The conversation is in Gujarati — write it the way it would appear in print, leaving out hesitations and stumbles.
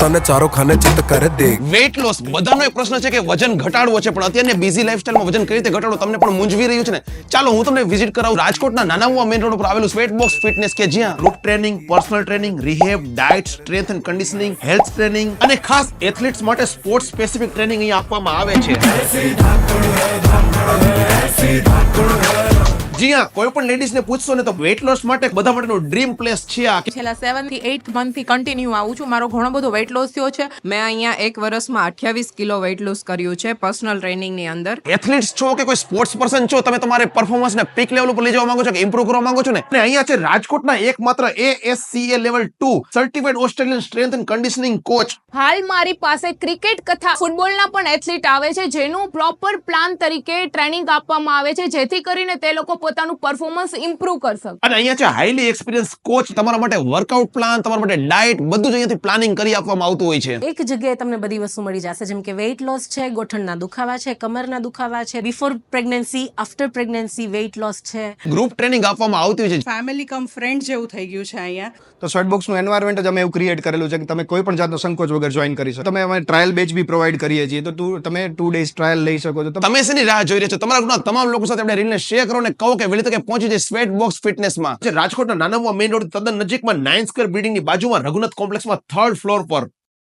તને ચારો ખાને ચિત્ત કરે દેખ. વેઇટ લોસ બધાનો એક પ્રશ્ન છે કે વજન ઘટાડવો છે, પણ અત્યારની બિઝી લાઈફસ્ટાઈલમાં વજન કઈ રીતે ઘટાડવું તમને પણ મૂંઝવી રહ્યું છે ને. ચાલો હું તમને વિઝિટ કરાવું રાજકોટના નાના મેઇન રોડ ઉપર આવેલું સ્વેટ બોક્સ ફિટનેસ, કે જ્યાં group training, personal training, rehab, diet, strength and conditioning, health training અને ખાસ એથ્લીટ્સ માટે સ્પોર્ટ્સ સ્પેસિફિક ટ્રેનિંગ અહીં આપવામાં આવે છે. જી હા, કોઈ પણ લેડીઝ ને પૂછશો ને તો વેઇટ લોસ માટે બધા માટેનો ડ્રીમ પ્લેસ છે આ. છેલ્લા 7 થી 8 મંથ થી કન્ટિન્યુ આવું છું. મારો ઘણો બધો વેઇટ લોસ થયો છે. મેં અહીંયા 1 વર્ષમાં 28 કિલો વેઇટ લોસ કર્યું છે પર્સનલ ટ્રેનિંગ ની અંદર. એથ્લીટ્સ છો કે કોઈ સ્પોર્ટ્સ પર્સન છો, તમે તમારે પરફોર્મન્સ ને પીક લેવલ ઉપર લઈ જવા માંગો છો કે ઇમ્પ્રૂવ કરવા માંગો છો ને, અને અહીંયા છે રાજકોટના એકમાત્ર ASCA level 2 certified Australian strength and conditioning coach. હાલ મારી પાસે ક્રિકેટ તથા ફૂટબોલના પણ એથ્લીટ આવે છે, જેનું પ્રોપર પ્લાન તરીકે ટ્રેનિંગ આપવામાં આવે છે, જેથી કરીને તે લોકો પોતાનું પરફોર્મન્સ ઇમ્પ્રૂવ કરી શકે. અને અહીંયા છે હાઈલી એક્સપિરિયન્સ કોચ, તમારા માટે વર્કઆઉટ પ્લાન, તમારા માટે ડાયટ, બધું જ અહીંયાથી પ્લાનિંગ કરી આપવામાં આવતું હોય છે. એક જગ્યાએ તમને બધી વસ્તુ મળી જશે, જેમ કે વેઇટ લોસ છે, ગોઠણના દુખાવા છે, કમરના દુખાવા છે, before pregnancy, after pregnancy weight loss છે. ગ્રુપ ટ્રેનિંગ આપવામાં આવતી હોય છે. ફેમિલી કમ ફ્રેન્ડ જેવું થઈ ગયું છે અહીંયા. તો સ્વેટબોક્સનું એન્વાયરમેન્ટ જ અમે એવું ક્રિએટ કરેલું છે કે તમે કોઈ પણ જાતનો સંકોચ વગર જોઈન કરી શકો. તમે અમે ટ્રાયલ બેચ બી પ્રોવાઈડ કરીએ છીએ, તો તમે 2 ડેઝ ટ્રાયલ લઈ શકો છો. તમે શેની રાહ જોઈ રહ્યા છો? તમારા ગ્રુપના તમામ લોકો સાથે આપણે રીલને શેર કરો અને કહો કે વહેલી તકે પહોંચી જાય સ્વેટ બોક્સ ફિટનેસમાં. રાજકોટના નાના મેઇન રોડ તદ્દન નજીકમાં 9 સ્ક્વેર બિલ્ડિંગની બાજુમાં રઘુનાથ કોમ્પ્લેક્સમાં 3rd ફ્લોર પર